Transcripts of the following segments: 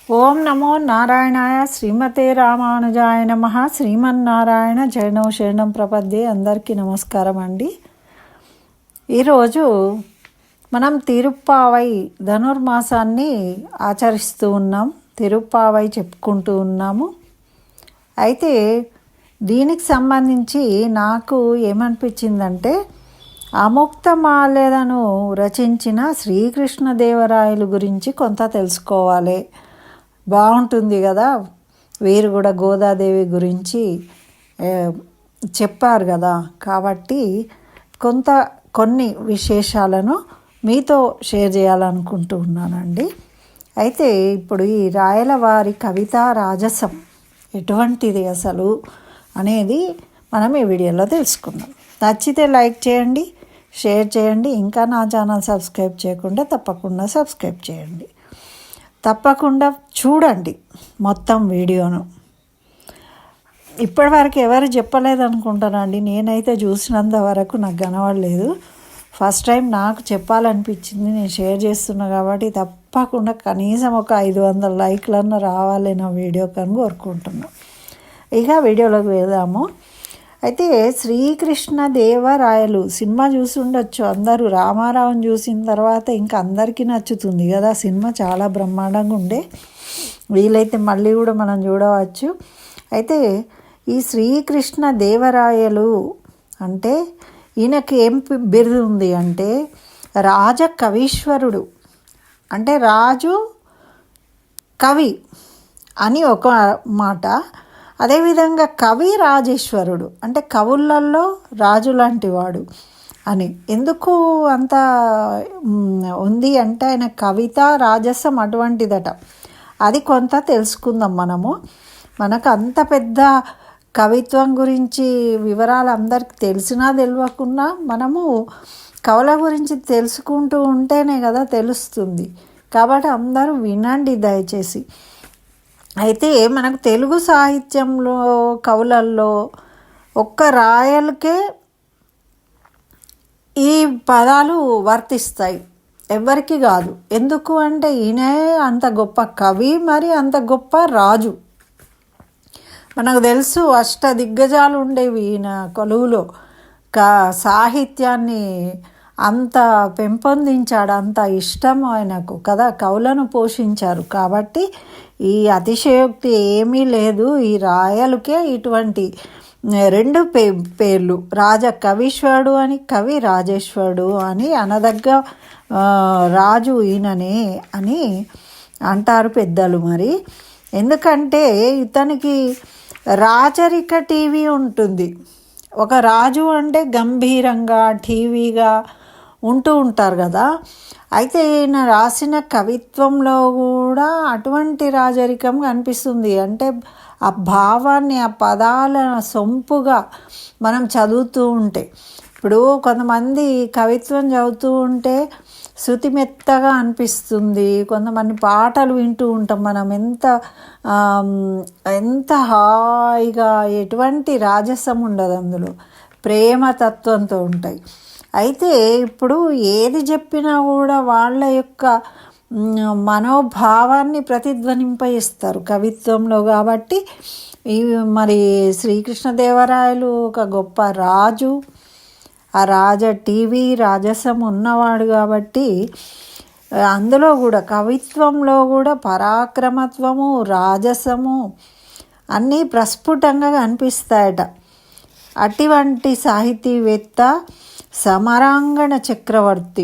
ఓం నమో నారాయణాయ శ్రీమతే రామానుజాయ నమః. శ్రీమన్నారాయణ జయనో శరణం ప్రపద్యే. అందరికీ నమస్కారం అండి. ఈరోజు మనం తిరుప్పావై ధనుర్మాసాన్ని ఆచరిస్తూ ఉన్నాం. తిరుప్పావై చెప్పుకుంటూ ఉన్నాము. అయితే దీనికి సంబంధించి నాకు ఏమనిపించిందంటే, అముక్తమాల్యదను రచించిన శ్రీకృష్ణదేవరాయలు గురించి కొంత తెలుసుకోవాలి, బాగుంటుంది కదా. వీరు కూడా గోదాదేవి గురించి చెప్పారు కదా, కాబట్టి కొన్ని విశేషాలను మీతో షేర్ చేయాలనుకుంటూ ఉన్నానండి. అయితే ఇప్పుడు ఈ రాయలవారి కవితా రాజసం ఎటువంటిది అసలు అనేది మనం ఈ వీడియోలో తెలుసుకుందాం. నచ్చితే లైక్ చేయండి, షేర్ చేయండి. ఇంకా నా ఛానల్ సబ్స్క్రైబ్ చేయకుండా తప్పకుండా సబ్స్క్రైబ్ చేయండి. తప్పకుండా చూడండి మొత్తం వీడియోను. ఇప్పటివరకు ఎవరు చెప్పలేదు అనుకుంటానండి. నేనైతే చూసినంత వరకు నాకు కనబడలేదు. ఫస్ట్ టైం నాకు చెప్పాలనిపించింది, నేను షేర్ చేస్తున్నా కాబట్టి తప్పకుండా కనీసం ఒక 500 లైక్లన్నా రావాలి నా వీడియోకి అని కోరుకుంటున్నాను. ఇక వీడియోలోకి వెళ్దాము. అయితే శ్రీకృష్ణదేవరాయలు సినిమా చూసి ఉండొచ్చు అందరూ. రామారావుని చూసిన తర్వాత ఇంకా అందరికీ నచ్చుతుంది కదా సినిమా. చాలా బ్రహ్మాండంగా ఉండే. వీలైతే మళ్ళీ కూడా మనం చూడవచ్చు. అయితే ఈ శ్రీకృష్ణదేవరాయలు అంటే ఈయనకి ఏం బిరుదు ఉంది అంటే రాజ కవీశ్వరుడు. అంటే రాజు కవి అని ఒక మాట. అదేవిధంగా కవి రాజేశ్వరుడు, అంటే కవులలో రాజు లాంటి వాడు అని. ఎందుకు అంత ఉంది అంటే ఆయన కవిత రాజసం అటువంటిదట. అది కొంత తెలుసుకుందాం మనము. మనకు అంత పెద్ద కవిత్వం గురించి వివరాలు అందరికి తెలిసినా తెలియకున్నా మనము కవుల గురించి తెలుసుకుంటూ ఉంటేనే కదా తెలుస్తుంది. కాబట్టి అందరూ వినండి దయచేసి. అయితే మనకు తెలుగు సాహిత్యంలో కవులల్లో ఒక్క రాయలకే ఈ పదాలు వర్తిస్తాయి, ఎవరికి కాదు. ఎందుకు అంటే ఈయనే అంత గొప్ప కవి, మరి అంత గొప్ప రాజు. మనకు తెలుసు అష్టదిగ్గజాలు ఉండేవి ఈయన కొలువులో. సాహిత్యాన్ని అంత పెంపొందించాడు, అంత ఇష్టం ఆయనకు కదా, కవులను పోషించారు. కాబట్టి ఈ అతిశయోక్తి ఏమీ లేదు. ఈ రాయలకే ఇటువంటి 2 పేర్లు, రాజ కవీశ్వరుడు అని, కవి రాజేశ్వరుడు అని అనదగ్గ రాజు ఈయననే అని అంటారు పెద్దలు. మరి ఎందుకంటే ఇతనికి రాచరిక టీవీ ఉంటుంది. ఒక రాజు అంటే గంభీరంగా టీవీగా ఉంటూ ఉంటారు కదా. అయితే ఈయన రాసిన కవిత్వంలో కూడా అటువంటి రాజరికం కనిపిస్తుంది. అంటే ఆ భావాన్ని, ఆ పదాల సొంపుగా మనం చదువుతూ ఉంటే, ఇప్పుడు కొంతమంది కవిత్వం చదువుతూ ఉంటే శృతిమెత్తగా అనిపిస్తుంది. కొంతమంది పాటలు వింటూ ఉంటాం మనం, ఎంత హాయిగా, ఎటువంటి రాజసం ఉండదు అందులో, ప్రేమతత్వంతో ఉంటాయి. అయితే ఇప్పుడు ఏది చెప్పినా కూడా వాళ్ళ యొక్క మనోభావాన్ని ప్రతిధ్వనింపజేస్తారు కవిత్వంలో. కాబట్టి మరి శ్రీకృష్ణదేవరాయలు ఒక గొప్ప రాజు, ఆ రాజ టీవీ రాజసం ఉన్నవాడు. కాబట్టి అందులో కూడా కవిత్వంలో కూడా పరాక్రమత్వము, రాజసము అన్నీ ప్రస్ఫుటంగా కనిపిస్తాయట. అటువంటి సాహితీవేత్త, సమరాంగణ చక్రవర్తి.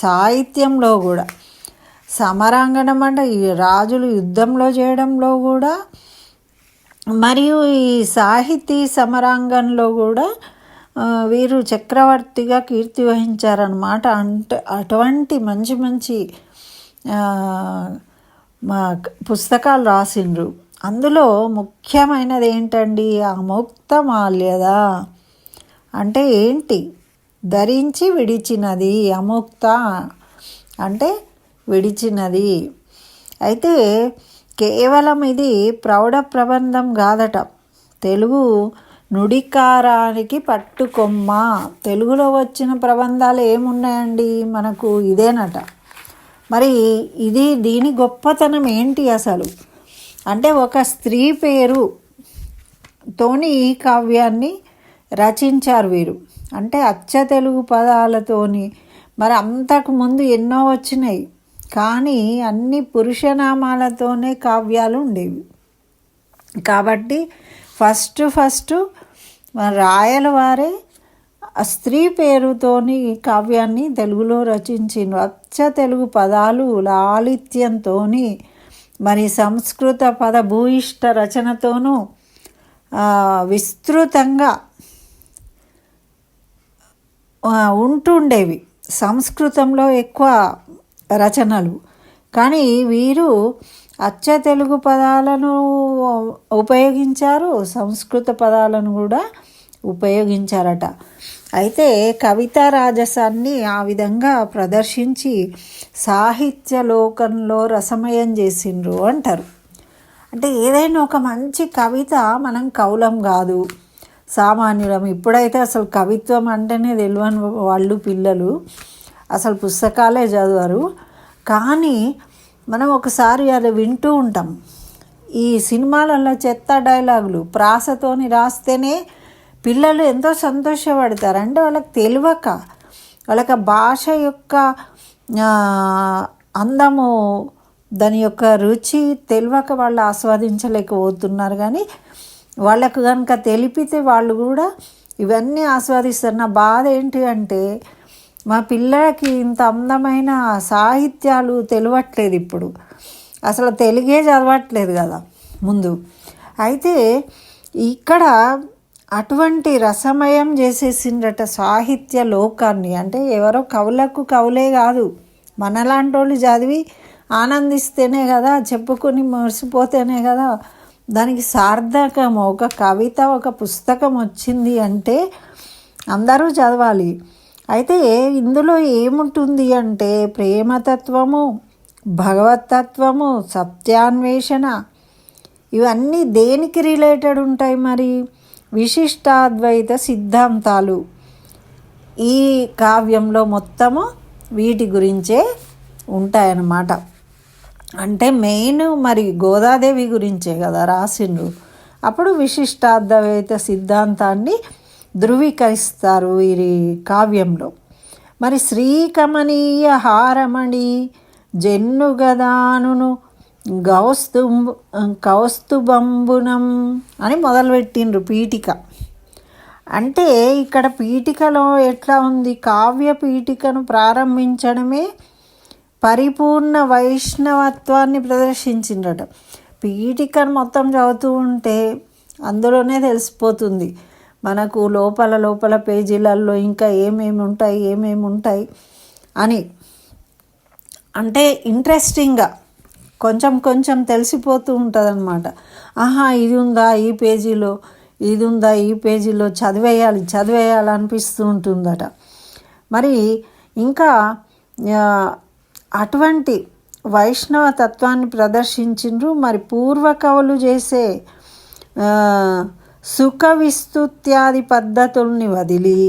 సాహిత్యంలో కూడా సమరాంగణం అంటే ఈ రాజులు యుద్ధంలో చేయడంలో కూడా, మరియు ఈ సాహితీ సమరాంగంలో కూడా వీరు చక్రవర్తిగా కీర్తి వహించారన్నమాట. అంటే అటువంటి మంచి మంచి పుస్తకాలు రాసిండ్రు. అందులో ముఖ్యమైనది ఏంటండి, అముక్తమాల్యద అంటే ఏంటి? ధరించి విడిచినది. అముక్త అంటే విడిచినది. అయితే కేవలం ఇది ప్రౌఢ ప్రబంధం కాదట. తెలుగు నుడికారానికి పట్టుకొమ్మ. తెలుగులో వచ్చిన ప్రబంధాలు ఏమున్నాయండి మనకు? ఇదేనట. మరి దీని గొప్పతనం ఏంటి అసలు అంటే, ఒక స్త్రీ పేరుతోని ఈ కావ్యాన్ని రచించారు వీరు. అంటే అచ్చ తెలుగు పదాలతోని. మరి అంతకుముందు ఎన్నో వచ్చినాయి, కానీ అన్ని పురుషనామాలతోనే కావ్యాలు ఉండేవి. కాబట్టి ఫస్ట్ రాయల వారే స్త్రీ పేరుతోని కావ్యాన్ని తెలుగులో రచించిండ్రు. అచ్చ తెలుగు పదాలు లాలిత్యంతో, మరి సంస్కృత పద భూయిష్ట రచనతోనూ విస్తృతంగా ఉంటుండేవి. సంస్కృతంలో ఎక్కువ రచనలు, కానీ వీరు అచ్చ తెలుగు పదాలను ఉపయోగించారు, సంస్కృత పదాలను కూడా ఉపయోగించారట. అయితే కవితా రాజసాన్ని ఆ విధంగా ప్రదర్శించి సాహిత్య లోకంలో రసమయం చేసిండ్రు అంటారు. అంటే ఏదైనా ఒక మంచి కవిత మనం కవులం కాదు, సామాన్యులం. ఇప్పుడైతే అసలు కవిత్వం అంటేనే తెలియని వాళ్ళు పిల్లలు అసలు పుస్తకాలే చదవరు. కానీ మనం ఒకసారి అది వింటూ ఉంటాం. ఈ సినిమాలలో చెత్త డైలాగులు ప్రాసతోని రాస్తేనే పిల్లలు ఎంతో సంతోషపడతారు. అంటే వాళ్ళకి తెలియక, వాళ్ళకి భాష యొక్క అందము, దాని యొక్క రుచి తెలియక వాళ్ళు ఆస్వాదించలేకపోతున్నారు. కానీ వాళ్ళకు కనుక తెలిపితే వాళ్ళు కూడా ఇవన్నీ ఆస్వాదిస్తారు. నా బాధ ఏంటి అంటే, మా పిల్లలకి ఇంత అందమైన సాహిత్యాలు తెలియట్లేదు. ఇప్పుడు అసలు తెలుగే చదవట్లేదు కదా ముందు. అయితే ఇక్కడ అటువంటి రసమయం చేసేసిందట సాహిత్య లోకాన్ని. అంటే ఎవరో కవులకు కవులే కాదు, మనలాంటి వాళ్ళు చదివి ఆనందిస్తేనే కదా, చెప్పుకొని మురిసిపోతేనే కదా దానికి సార్థకం. ఒక కవిత, ఒక పుస్తకం వచ్చింది అంటే అందరూ చదవాలి. అయితే ఇందులో ఏముంటుంది అంటే ప్రేమతత్వము, భగవతత్వము, సత్యాన్వేషణ, ఇవన్నీ దేనికి రిలేటెడ్ ఉంటాయి? మరి విశిష్టాద్వైత సిద్ధాంతాలు ఈ కావ్యంలో మొత్తము వీటి గురించే ఉంటాయన్నమాట. అంటే మెయిన్ మరి గోదాదేవి గురించే కదా రాసిండ్రు. అప్పుడు విశిష్టాద్వైత సిద్ధాంతాన్ని ధృవీకరిస్తారు ఈ కావ్యంలో. మరి శ్రీకమనీయ హారమణి జన్నుగదానును కౌస్తుబంబునం అని మొదలుపెట్టిండ్రు పీఠిక. అంటే ఇక్కడ పీఠికలో ఎట్లా ఉంది? కావ్య పీఠికను ప్రారంభించడమే పరిపూర్ణ వైష్ణవత్వాన్ని ప్రదర్శించిందట. పీఠికను మొత్తం చదువుతూ ఉంటే అందులోనే తెలిసిపోతుంది మనకు లోపల పేజీలలో ఇంకా ఏమేమి ఉంటాయి అని. అంటే ఇంట్రెస్టింగ్గా కొంచెం తెలిసిపోతూ ఉంటుంది అన్నమాట. ఇది ఉందా ఈ పేజీలో, ఇది ఉందా ఈ పేజీలో, చదివేయాలి అనిపిస్తూ ఉంటుందట. మరి ఇంకా అటువంటి వైష్ణవ తత్వాన్ని ప్రదర్శించిండ్రు. మరి పూర్వ కవులు చేసే సుఖ విస్తుత్యాది పద్ధతుల్ని వదిలి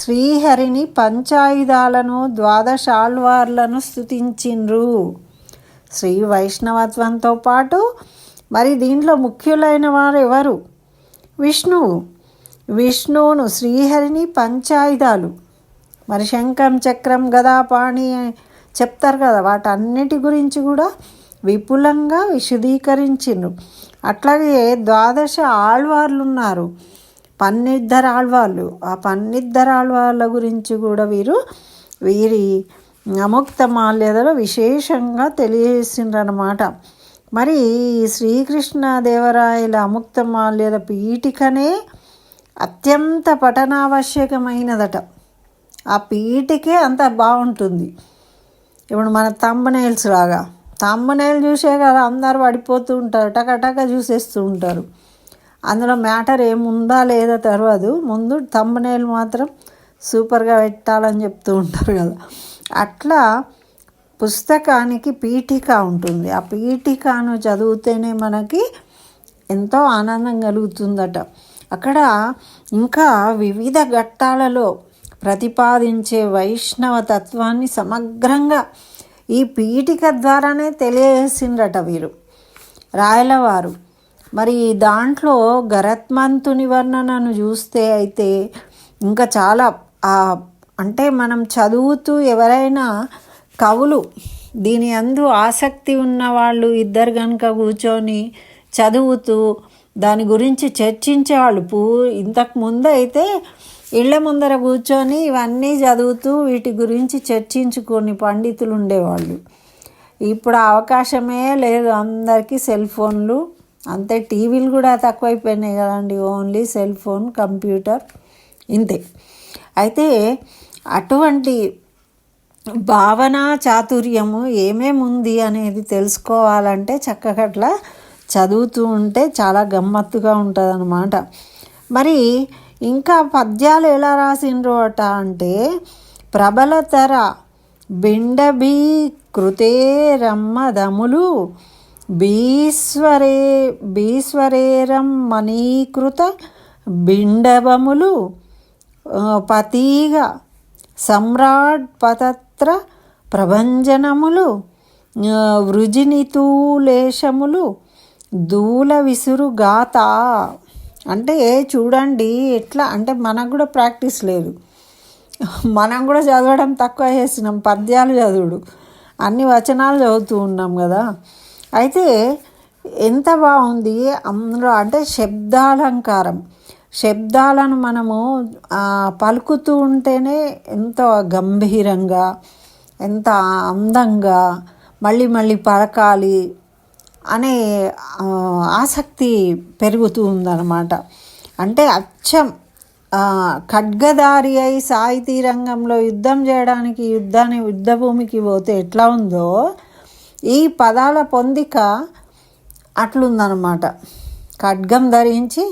శ్రీహరిని పంచాయుధాలను ద్వాదశాళ్వార్లను స్తుతించిండ్రు. శ్రీ వైష్ణవత్వంతో పాటు మరి దీంట్లో ముఖ్యులైన వారు ఎవరు? విష్ణువును, శ్రీహరిని, పంచాయుధాలు, మరి శంఖం, చక్రం, గదా, పాణి చెప్తారు కదా, వాటన్నిటి గురించి కూడా విపులంగా విశదీకరించిండ్రు. అట్లాగే 12 ఆళ్వార్లు ఉన్నారు, 12 ఆళ్వార్లు. ఆ 12 ఆళ్వార్ల గురించి కూడా వీరి అముక్త మాల్యదలో విశేషంగా తెలియజేసిండ్రు అన్నమాట. మరి శ్రీకృష్ణదేవరాయల అముక్త మాల్యద పీఠికనే అత్యంత పఠనావశ్యకమైనదట. ఆ పీఠికే అంత బాగుంటుంది. ఇప్పుడు మన థంబ్నెయిల్స్ లాగా, థంబ్నెయిల్ చూసే కదా అందరు పడిపోతూ ఉంటారు, టకటక చూసేస్తూ ఉంటారు. అందులో మ్యాటర్ ఏముందా లేదా తెలియదు, ముందు థంబ్నెయిల్ మాత్రం సూపర్గా పెట్టాలని చెప్తూ ఉంటారు కదా. అట్లా పుస్తకానికి పీఠిక ఉంటుంది. ఆ పీఠికను చదివితేనే మనకి ఎంతో ఆనందం కలుగుతుందట. అక్కడ ఇంకా వివిధ ఘట్టాలలో ప్రతిపాదించే వైష్ణవ తత్వాన్ని సమగ్రంగా ఈ పీఠిక ద్వారానే తెలియజేసిండ్రట వీరు రాయలవారు. మరి దాంట్లో గరత్మంతుని వర్ణనను చూస్తే అయితే ఇంకా చాలా అంటే మనం చదువుతూ ఎవరైనా కవులు దీని అందు ఆసక్తి ఉన్నవాళ్ళు ఇద్దరు కనుక కూర్చొని చదువుతూ దాని గురించి చర్చించేవాళ్ళు. ఇంతకు ముందు అయితే ఇళ్ళ ముందర కూర్చొని ఇవన్నీ చదువుతూ వీటి గురించి చర్చించుకొని పండితులు ఉండేవాళ్ళు. ఇప్పుడు అవకాశమే లేదు, అందరికీ సెల్ ఫోన్లు, అంతే. టీవీలు కూడా తక్కువైపోయినాయి కదండి, ఓన్లీ సెల్ ఫోన్, కంప్యూటర్, ఇంతే. అయితే అటువంటి భావన చాతుర్యము ఏమేముంది అనేది తెలుసుకోవాలంటే చక్కగా అట్లా చదువుతూ ఉంటే చాలా గమ్మత్తుగా ఉంటుంది అన్నమాట. మరి ఇంకా పద్యాలు ఎలా రాసిండ్రు అట అంటే, ప్రబలతర బిండబీ కృతేరమ్మదములు భీశ్వరేరం మనీకృత బిండవములు పతీగ సమ్రాట్ పతత్ర ప్రభంజనములు వృజినితూలేశములు దూల విసురు గాత. అంటే చూడండి ఎట్లా అంటే మనకు కూడా ప్రాక్టీస్ లేదు, మనం కూడా చదవడం తక్కువ చేసినాం, పద్యాలు చదువుడు, అన్ని వచనాలు చదువుతూ ఉన్నాం కదా. అయితే ఎంత బాగుంది అందులో అంటే శబ్దాలంకారం, శబ్దాలను మనము పలుకుతూ ఉంటేనే ఎంతో గంభీరంగా, ఎంత అందంగా మళ్ళీ మళ్ళీ పలకాలి అనే ఆసక్తి పెరుగుతూ ఉందన్నమాట. అంటే అచ్చం ఖడ్గదారి అయి సాహితీ రంగంలో యుద్ధం చేయడానికి యుద్ధభూమికి పోతే ఎట్లా ఉందో ఈ పదాల పొందిక అట్లుందన్నమాట. ఖడ్గం ధరించి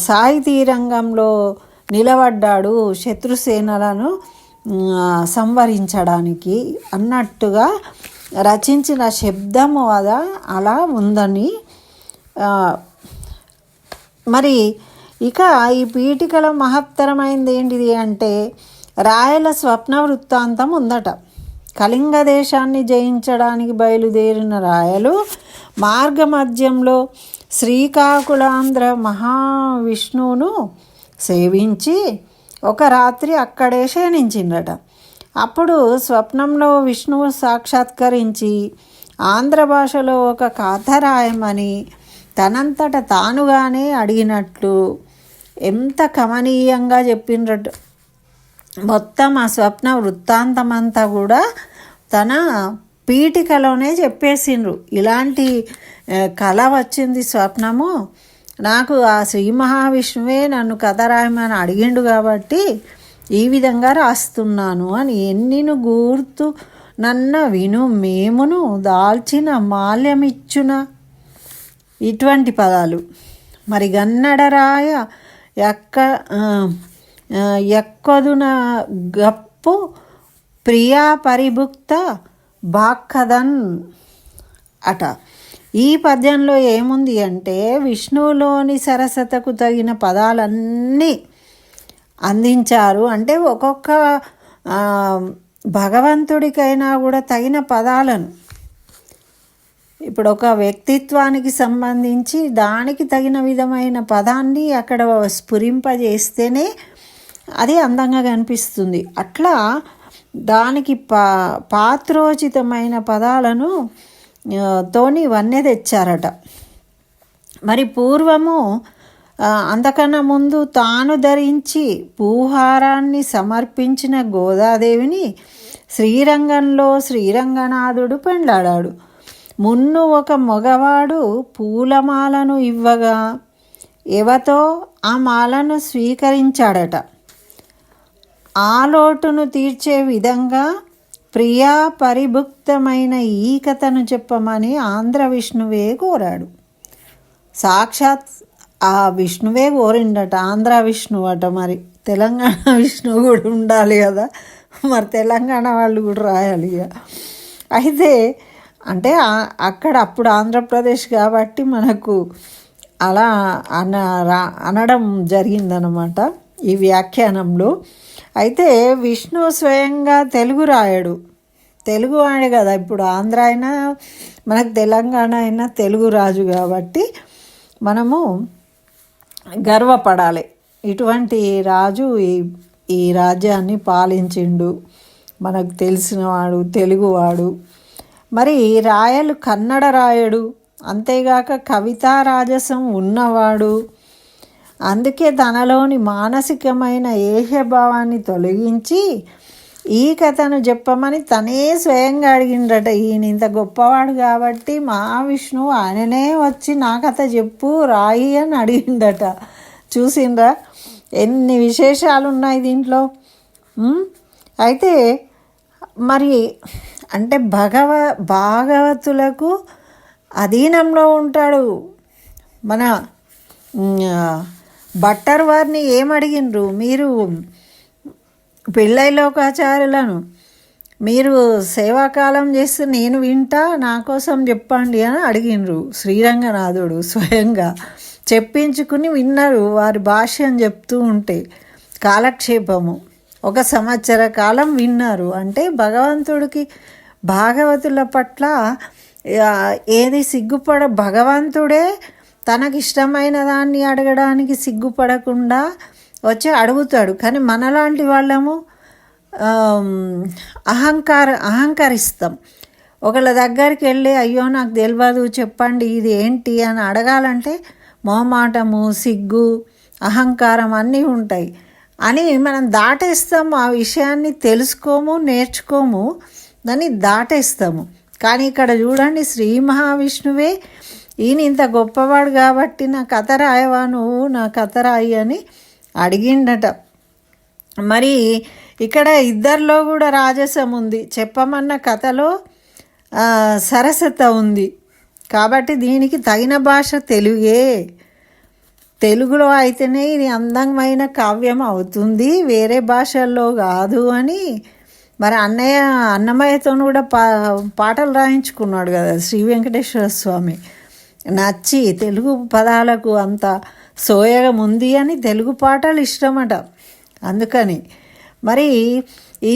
సాహితీ రంగంలో నిలబడ్డాడు శత్రుసేనలను సంవరించడానికి అన్నట్టుగా రచించిన శబ్దము అలా ఉందని. మరి ఇక ఈ పీఠికలో మహత్తరమైనది ఏంటిది అంటే రాయల స్వప్న వృత్తాంతం ఉందట. కళింగ దేశాన్ని జయించడానికి బయలుదేరిన రాయలు మార్గమధ్యంలో శ్రీకాకుళాంధ్ర మహావిష్ణువును సేవించి ఒక రాత్రి అక్కడే శయనించిందట. అప్పుడు స్వప్నంలో విష్ణువు సాక్షాత్కరించి ఆంధ్ర భాషలో ఒక కథ రాయమని తనంతట తానుగానే అడిగినట్లు ఎంత కమనీయంగా చెప్పిండ్రట. మొత్తం ఆ స్వప్న వృత్తాంతమంతా కూడా తన పీఠికలోనే చెప్పేసిండ్రు. ఇలాంటి కళ వచ్చింది స్వప్నము, నాకు ఆ శ్రీ మహావిష్ణువే నన్ను కథ రాయమని అడిగిండు కాబట్టి ఈ విధంగా రాస్తున్నాను అని. ఎన్నిను గూర్తు నన్న విను మేమును దాల్చిన మాల్యమిచ్చున, ఇటువంటి పదాలు. మరి గన్నడరాయ ఎక్కదున గప్పు ప్రియా పరిభుక్త బాక్కదన్ అట. ఈ పద్యంలో ఏముంది అంటే విష్ణువులోని సరసతకు తగిన పదాలన్నీ అందించారు. అంటే ఒక్కొక్క భగవంతుడికైనా కూడా తగిన పదాలను, ఇప్పుడు ఒక వ్యక్తిత్వానికి సంబంధించి దానికి తగిన విధమైన పదాన్ని అక్కడ స్ఫురింపజేస్తేనే అది అందంగా కనిపిస్తుంది. అట్లా దానికి పాత్రోచితమైన పదాలను తోని వన్నె తెచ్చారట. మరి పూర్వము అంతకన్నా ముందు తాను ధరించి పూహారాన్ని సమర్పించిన గోదాదేవిని శ్రీరంగంలో శ్రీరంగనాథుడు పెండ్లాడాడు. మున్ను ఒక మగవాడు పూలమాలను ఇవ్వగా ఎవతో ఆ మాలను స్వీకరించాడట. ఆ లోటును తీర్చే విధంగా ప్రియా పరిభుక్తమైన ఈ కథను చెప్పమని ఆంధ్ర విష్ణువే కోరాడు. సాక్షాత్ ఆ విష్ణువే కోరిండట, ఆంధ్ర విష్ణువు అట. మరి తెలంగాణ విష్ణువు కూడా ఉండాలి కదా, మరి తెలంగాణ వాళ్ళు కూడా రాయాలి ఇక. అయితే అంటే అక్కడ అప్పుడు ఆంధ్రప్రదేశ్ కాబట్టి మనకు అలా అనడం జరిగిందనమాట ఈ వ్యాఖ్యానంలో. అయితే విష్ణు స్వయంగా తెలుగు రాయడు, తెలుగువాడే కదా, ఇప్పుడు ఆంధ్ర అయినా మనకు తెలంగాణ అయినా తెలుగు రాజు కాబట్టి మనము గర్వపడాలి. ఇటువంటి రాజు ఈ రాజ్యాన్ని పాలించిండు, మనకు తెలిసినవాడు, తెలుగువాడు. మరి రాయలు కన్నడ రాయడు, అంతేగాక కవితా రాజసం ఉన్నవాడు. అందుకే తనలోని మానసికమైన ఏహ్యభావాన్ని తొలగించి ఈ కథను చెప్పమని తనే స్వయంగా అడిగిండట. ఈయన ఇంత గొప్పవాడు కాబట్టి మహావిష్ణువు ఆయననే వచ్చి నా కథ చెప్పు రాయి అని అడిగిండట. చూసిండ్రా ఎన్ని విశేషాలు ఉన్నాయి దీంట్లో. అయితే మరి అంటే భాగవతులకు అధీనంలో ఉంటాడు. మన భట్టర్ వారిని ఏమడిగినరు, మీరు పిళ్ళైలోకాచార్యులను మీరు సేవాకాలం చేస్తే నేను వింటా, నా కోసం చెప్పండి అని అడిగినరు. శ్రీరంగనాథుడు స్వయంగా చెప్పించుకుని విన్నారు వారి భాష్యం చెప్తూ ఉంటే. కాలక్షేపము 1 సంవత్సర కాలం విన్నారు. అంటే భగవంతుడికి భాగవతుల పట్ల ఏది భగవంతుడే తనకిష్టమైన దాన్ని అడగడానికి సిగ్గుపడకుండా వచ్చి అడుగుతాడు. కానీ మనలాంటి వాళ్ళము అహంకరిస్తాం. ఒకళ్ళ దగ్గరికి వెళ్ళి అయ్యో నాకు తెలియదు చెప్పండి ఇది ఏంటి అని అడగాలంటే మొహమాటము, సిగ్గు, అహంకారం అన్నీ ఉంటాయి అని మనం దాటేస్తాము. ఆ విషయాన్ని తెలుసుకోము, నేర్చుకోము, దాన్ని దాటేస్తాము. కానీ ఇక్కడ చూడండి, శ్రీ మహావిష్ణువే ఈయన ఇంత గొప్పవాడు కాబట్టి నా కథ రాయవా, నువ్వు నా కథ రాయి అని అడిగిండట. మరి ఇక్కడ ఇద్దరిలో కూడా రాజసం ఉంది, చెప్పమన్న కథలో సరసత ఉంది. కాబట్టి దీనికి తగిన భాష తెలుగే. తెలుగులో అయితేనే ఇది అందమైన కావ్యం అవుతుంది, వేరే భాషల్లో కాదు అని మరి అన్నమయ్యతో కూడా పాటలు రాయించుకున్నాడు కదా శ్రీ వెంకటేశ్వర స్వామి. నచ్చి తెలుగు పదాలకు అంత సోయగం ఉంది అని తెలుగు పాటలు ఇష్టమట. అందుకని మరి ఈ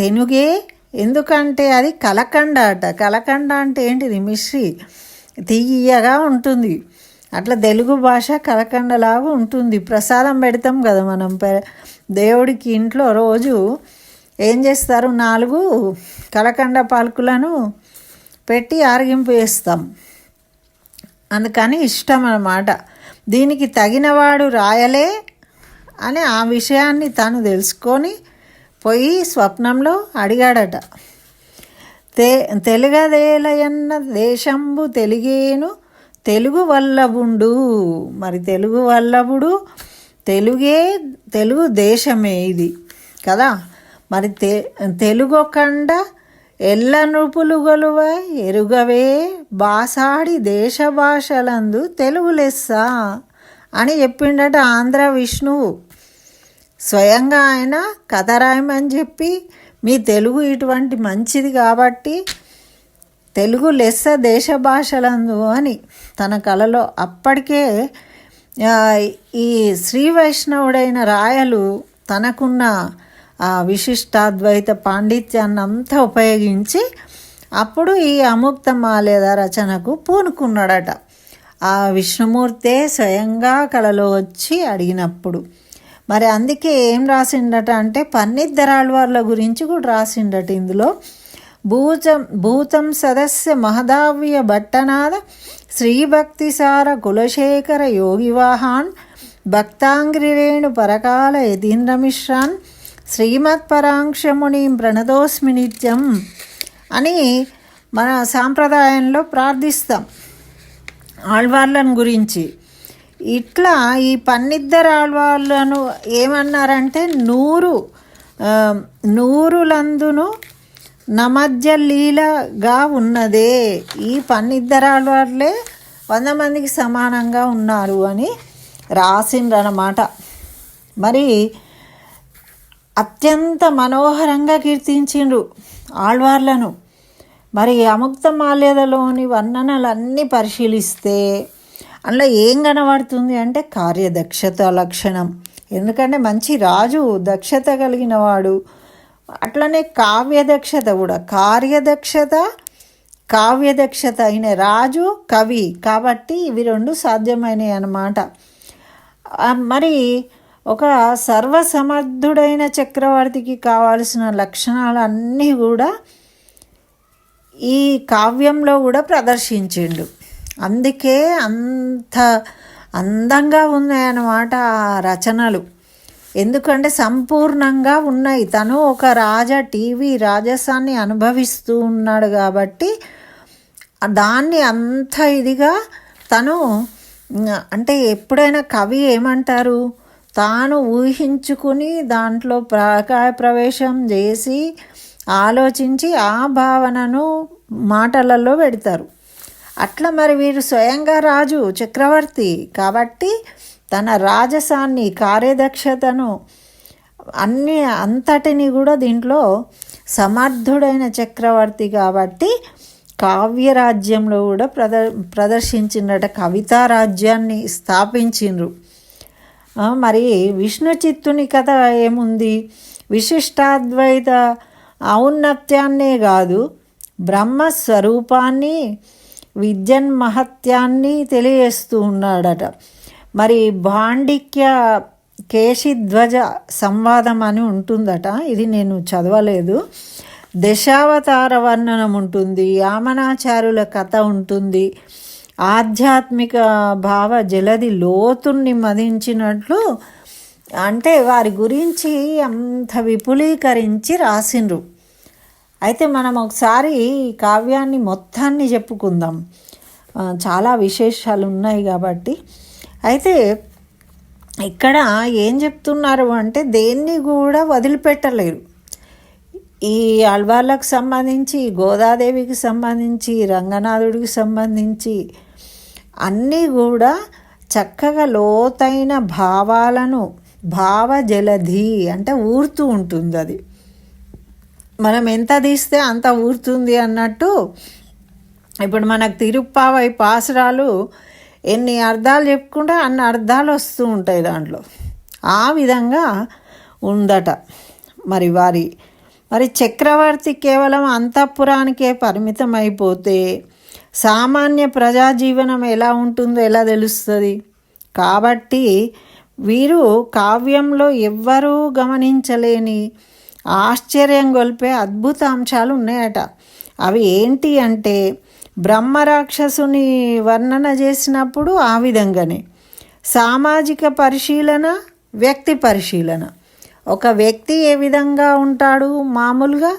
తెలుగే ఎందుకంటే అది కలకండ అట. కలకండ అంటే ఏంటిది? మిశ్రి, తీయగా ఉంటుంది. అట్లా తెలుగు భాష కలకండలాగా ఉంటుంది. ప్రసాదం పెడతాం కదా మనం దేవుడికి ఇంట్లో రోజు ఏం చేస్తారు, 4 కలకండ పాలకులను పెట్టి ఆరగింపు వేస్తాం. అందుకని ఇష్టం అన్నమాట. దీనికి తగినవాడు రాయలే అని ఆ విషయాన్ని తను తెలుసుకొని పోయి స్వప్నంలో అడిగాడట. తెలుగదేలయన్న దేశంబు తెలుగేను తెలుగు వల్లభుండు. మరి తెలుగు వల్లభుడు తెలుగు దేశమే ఇది కదా. మరి తెలుగొకండ ఎల్ల నృపులు గొలువ ఎరుగవే బాసాడి దేశ భాషలందు తెలుగు లెస్స అని చెప్పిండట ఆంధ్ర విష్ణువు. స్వయంగా ఆయన కథ రాయమని చెప్పి మీ తెలుగు ఇటువంటి మంచిది కాబట్టి తెలుగు లెస్స దేశ భాషలందు అని తన కలలో అప్పటికే ఈ శ్రీ వైష్ణవుడైన రాయలు తనకున్న విశిష్టాద్వైత పాండిత్యాన్ని అంతా ఉపయోగించి అప్పుడు ఈ అముక్తమాల్యద రచనకు పూనుకున్నాడట. ఆ విష్ణుమూర్తే స్వయంగా కలలో వచ్చి అడిగినప్పుడు. మరి అందుకే ఏం రాసిండట అంటే పన్నిద్దరాళ్వార్ల గురించి కూడా రాసిండట ఇందులో. భూతం సదస్య మహదావ్య భట్టనాథ శ్రీభక్తిసార కులశేఖర యోగివాహాన్ భక్తాంగ్రిరేణు పరకాల యతీంద్రమిశ్రాన్ శ్రీమత్పరాంక్షమునిం ప్రణతోస్మి నిత్యం అని మన సాంప్రదాయంలో ప్రార్థిస్తాం ఆళ్వార్లను గురించి. ఇట్లా ఈ పన్నిద్దరు ఆళ్వార్లను ఏమన్నారంటే నూరులందును నమధ్య లీలగా ఉన్నదే. ఈ పన్నిద్దరు ఆళ్వార్లే 100 మందికి సమానంగా ఉన్నారు అని రాసిండ్రన్నమాట. మరి అత్యంత మనోహరంగా కీర్తించిండ్రు ఆళ్వార్లను. మరి అముక్తమాల్యదలోని వర్ణనలన్నీ పరిశీలిస్తే అందులో ఏం కనబడుతుంది అంటే కార్యదక్షత లక్షణం. ఎందుకంటే మంచి రాజు, దక్షత కలిగిన వాడు, అట్లనే కావ్యదక్షత కూడా, కావ్యదక్షత అయిన రాజు కవి కాబట్టి ఇవి రెండు సాధ్యమైనవి అన్నమాట. మరి ఒక సర్వసమర్థుడైన చక్రవర్తికి కావాల్సిన లక్షణాలన్నీ కూడా ఈ కావ్యంలో కూడా ప్రదర్శించిండు. అందుకే అంత అందంగా ఉన్నాయన్నమాట ఆ రచనలు. ఎందుకంటే సంపూర్ణంగా ఉన్నాయి. తను ఒక టీవీ రాజసాన్ని అనుభవిస్తూ ఉన్నాడు కాబట్టి దాన్ని అంత ఇదిగా తను, అంటే ఎప్పుడైనా కవి ఏమంటారు, తాను ఊహించుకుని దాంట్లో ప్రవేశం చేసి ఆలోచించి ఆ భావనను మాటలలో పెడతారు. అట్లా మరి వీరు స్వయంగా రాజు చక్రవర్తి కాబట్టి తన రాజసాన్ని, కార్యదక్షతను అంతటిని కూడా దీంట్లో సమర్థుడైన చక్రవర్తి కాబట్టి కావ్యరాజ్యంలో కూడా ప్రదర్శించినట, కవితా రాజ్యాన్ని స్థాపించిండ్రు. మరి విష్ణు చిత్తుని కథ ఏముంది, విశిష్టాద్వైత ఔన్నత్యాన్నే కాదు బ్రహ్మస్వరూపాన్ని, విద్యన్మహత్యాన్ని తెలియజేస్తూ ఉన్నాడట. మరి భాండిక్య కేశిధ్వజ సంవాదం అని ఉంటుందట, ఇది నేను చదవలేదు. దశావతార వర్ణనం ఉంటుంది, యామనాచార్యుల కథ ఉంటుంది. ఆధ్యాత్మిక భావ జలది లోతుని మదించినట్లు, అంటే వారి గురించి అంత విపులీకరించి రాసిండ్రు. అయితే మనం ఒకసారి ఈ కావ్యాన్ని మొత్తాన్ని చెప్పుకుందాం, చాలా విశేషాలు ఉన్నాయి కాబట్టి. అయితే ఇక్కడ ఏం చెప్తున్నారు అంటే దేన్ని కూడా వదిలిపెట్టలేరు. ఈ ఆళ్వార్లకు సంబంధించి, గోదాదేవికి సంబంధించి, రంగనాథుడికి సంబంధించి అన్నీ కూడా చక్కగా లోతైన భావాలను, భావజలధి అంటే ఊరుతూ ఉంటుంది. అది మనం ఎంత తీస్తే అంత ఊరుతుంది అన్నట్టు. ఇప్పుడు మనకు తిరుప్పావై పాసురాలు ఎన్ని అర్థాలు చెప్పుకుంటే అన్ని అర్థాలు వస్తూ ఉంటాయి దాంట్లో. ఆ విధంగా ఉందట. మరి చక్రవర్తి కేవలం అంతఃపురానికే పరిమితం అయిపోతే సామాన్య ప్రజాజీవనం ఎలా ఉంటుందో ఎలా తెలుస్తుంది? కాబట్టి వీరు కావ్యంలో ఎవ్వరూ గమనించలేని ఆశ్చర్యం గొల్పే అద్భుత అంశాలు ఉన్నాయట. అవి ఏంటి అంటే, బ్రహ్మరాక్షసుని వర్ణన చేసినప్పుడు ఆ విధంగానే సామాజిక పరిశీలన, వ్యక్తి పరిశీలన. ఒక వ్యక్తి ఏ విధంగా ఉంటాడు మామూలుగా,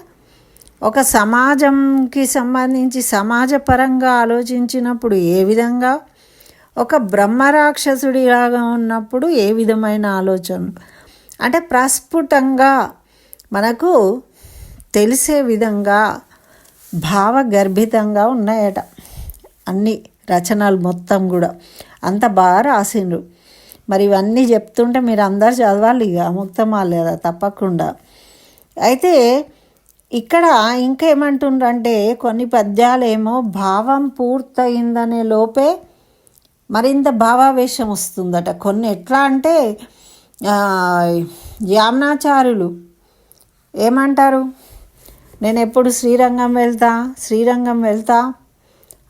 ఒక సమాజంకి సంబంధించి సమాజపరంగా ఆలోచించినప్పుడు ఏ విధంగా, ఒక బ్రహ్మరాక్షసుడిలాగా ఉన్నప్పుడు ఏ విధమైన ఆలోచన, అంటే ప్రస్ఫుటంగా మనకు తెలిసే విధంగా భావగర్భితంగా ఉన్నాయట అన్ని రచనలు మొత్తం కూడా. అంత బాగా రాసిండ్రు. మరి ఇవన్నీ చెప్తుంటే మీరు అందరు చదవాలి ఇక, ముక్తమాలేదా తప్పకుండా. అయితే ఇక్కడ ఇంకేమంటుండ్రంటే, కొన్ని పద్యాలేమో భావం పూర్తయిందనే లోపే మరింత భావావేశం వస్తుందట. కొన్ని ఎట్లా అంటే యామనాచార్యులు ఏమంటారు, నేను ఎప్పుడు శ్రీరంగం వెళ్తా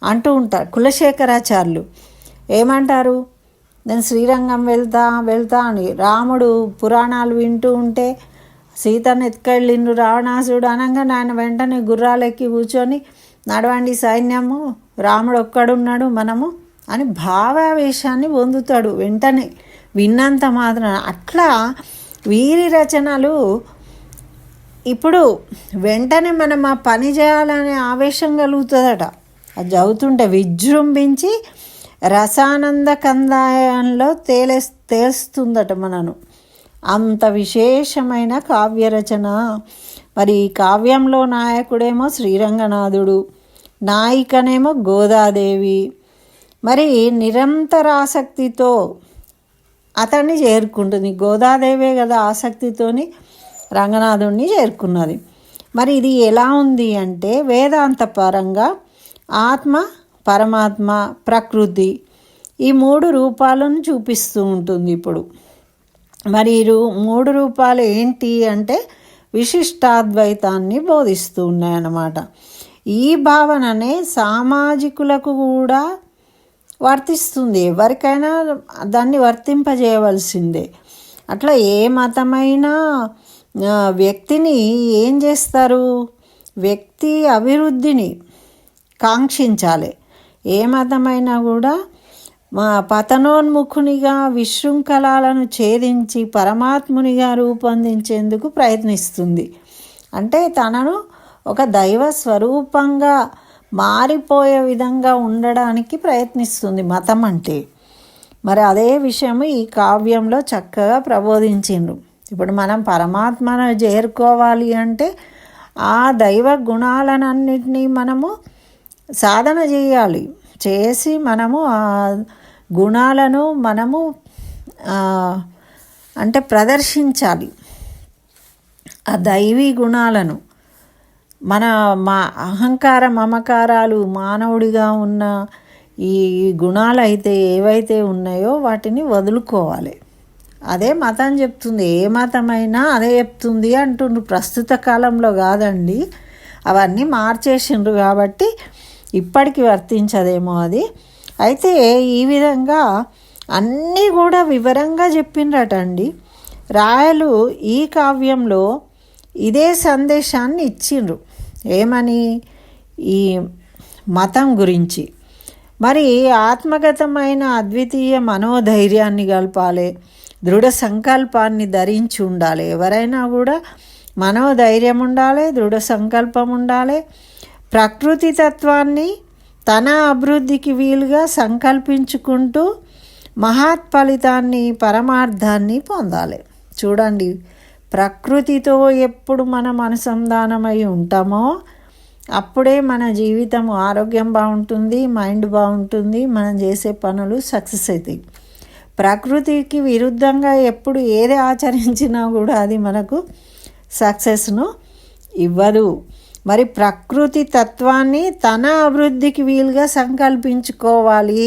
అంటూ ఉంటారు. కులశేఖరాచార్యులు ఏమంటారు, నేను శ్రీరంగం వెళ్తా అని. రాముడు పురాణాలు వింటూ ఉంటే సీతను ఎత్తుకెళ్ళిండు రావణాసుడు అనగా ఆయన వెంటనే గుర్రాలెక్కి కూర్చొని నడవండి సైన్యము, రాముడు ఒక్కడున్నాడు మనము అని భావావేశాన్ని పొందుతాడు వెంటనే విన్నంత మాత్రం. అట్లా వీరి రచనలు ఇప్పుడు వెంటనే మనం ఆ పని చేయాలనే ఆవేశం కలుగుతుందట. అది చదువుతుంటే విజృంభించి రసానంద కందాయంలో తేలుస్తుందట మనను. అంత విశేషమైన కావ్యరచన. మరి ఈ కావ్యంలో నాయకుడేమో శ్రీరంగనాథుడు, నాయికనేమో గోదాదేవి. మరి నిరంతర ఆసక్తితో అతన్ని చేరుకుంటుంది. గోదాదేవే కదా ఆసక్తితోని రంగనాథుడిని చేరుకున్నది. మరి ఇది ఎలా ఉంది అంటే, వేదాంత పరంగా ఆత్మ, పరమాత్మ, ప్రకృతి ఈ మూడు రూపాలను చూపిస్తూ ఉంటుంది. ఇప్పుడు మరి మూడు రూపాలు ఏంటి అంటే, విశిష్టాద్వైతాన్ని బోధిస్తూ ఉన్నాయన్నమాట. ఈ భావననే సామాజికులకు కూడా వర్తిస్తుంది. ఎవరికైనా దాన్ని వర్తింపజేయవలసిందే. అట్లా ఏ మతమైనా వ్యక్తిని ఏం చేస్తారు, వ్యక్తి అభివృద్ధిని కాంక్షించాలి. ఏ మతమైనా కూడా పతనోన్ముఖునిగా విశృంఖలాలను ఛేదించి పరమాత్మునిగా రూపొందించేందుకు ప్రయత్నిస్తుంది. అంటే తనను ఒక దైవ స్వరూపంగా మారిపోయే విధంగా ఉండడానికి ప్రయత్నిస్తుంది మతం అంటే. మరి అదే విషయం ఈ కావ్యంలో చక్కగా ప్రబోధించిండ్రు. ఇప్పుడు మనం పరమాత్మను చేరుకోవాలి అంటే ఆ దైవ గుణాలన్నింటినీ మనము సాధన చేయాలి. చేసి మనము ఆ గుణాలను మనము అంటే ప్రదర్శించాలి. ఆ దైవీ గుణాలను మా అహంకార మమకారాలు మానవుడిగా ఉన్న ఈ గుణాలు అయితే ఏవైతే ఉన్నాయో వాటిని వదులుకోవాలి. అదే మతం చెప్తుంది. ఏ మతమైనా అదే చెప్తుంది అంటుండ్రు. ప్రస్తుత కాలంలో కాదండి, అవన్నీ మార్చేసిండ్రు కాబట్టి ఇప్పటికి వర్తించదేమో అది. అయితే ఈ విధంగా అన్నీ కూడా వివరంగా చెప్పిండ్రటండి రాయలు. ఈ కావ్యంలో ఇదే సందేశాన్ని ఇచ్చిండ్రు. ఏమని? ఈ మతం గురించి. మరి ఆత్మగతమైన అద్వితీయ మనోధైర్యాన్ని కలపాలి, దృఢ సంకల్పాన్ని ధరించి ఉండాలి. ఎవరైనా కూడా మనోధైర్యం ఉండాలి, దృఢ సంకల్పం ఉండాలి. ప్రకృతి తత్వాన్ని తన అభివృద్ధికి వీలుగా సంకల్పించుకుంటూ మహత్ ఫలితాన్ని పరమార్థాన్ని పొందాలి. చూడండి, ప్రకృతితో ఎప్పుడు మనం అనుసంధానమై ఉంటామో అప్పుడే మన జీవితం ఆరోగ్యం బాగుంటుంది, మైండ్ బాగుంటుంది, మనం చేసే పనులు సక్సెస్ అవుతాయి. ప్రకృతికి విరుద్ధంగా ఎప్పుడు ఏది ఆచరించినా కూడా అది మనకు సక్సెస్ను ఇవ్వదు. మరి ప్రకృతి తత్వాన్ని తన అభివృద్ధికి వీలుగా సంకల్పించుకోవాలి.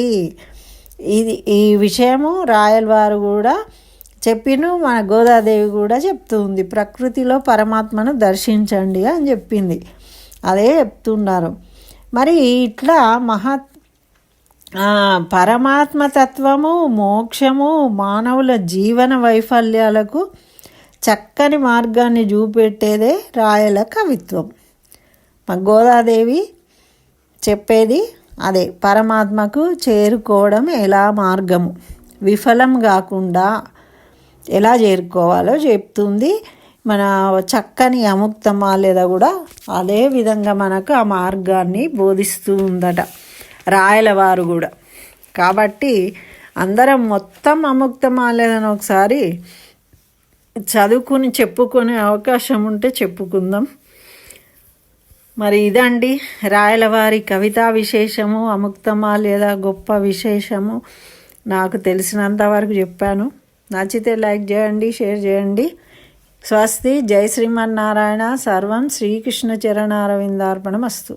ఈ విషయము రాయల వారు కూడా చెప్పిను, మన గోదాదేవి కూడా చెప్తుంది. ప్రకృతిలో పరమాత్మను దర్శించండి అని చెప్పింది. అదే చెప్తున్నారు. మరి ఇట్లా పరమాత్మ తత్వము, మోక్షము, మానవుల జీవన వైఫల్యాలకు చక్కని మార్గాన్ని చూపెట్టేదే రాయల కవిత్వం. గోదాదేవి చెప్పేది అదే. పరమాత్మకు చేరుకోవడం ఎలా మార్గము, విఫలం కాకుండా ఎలా చేరుకోవాలో చెప్తుంది. మన చక్కని అముక్తమాల్యద కూడా అదే విధంగా మనకు ఆ మార్గాన్ని బోధిస్తూ ఉందట రాయల వారు కూడా. కాబట్టి అందరం మొత్తం అముక్తమాల్యదను ఒకసారి చదువుకుని చెప్పుకునే అవకాశం ఉంటే చెప్పుకుందాం. మరి ఇదండి రాయలవారి కవితా విశేషము, అముక్తమాల్యద గొప్ప విశేషము నాకు తెలిసినంత వరకు చెప్పాను. నచ్చితే లైక్ చేయండి, షేర్ చేయండి. స్వస్తి. జై శ్రీమన్నారాయణ. సర్వం శ్రీకృష్ణ చరణారవిందార్పణమస్తు.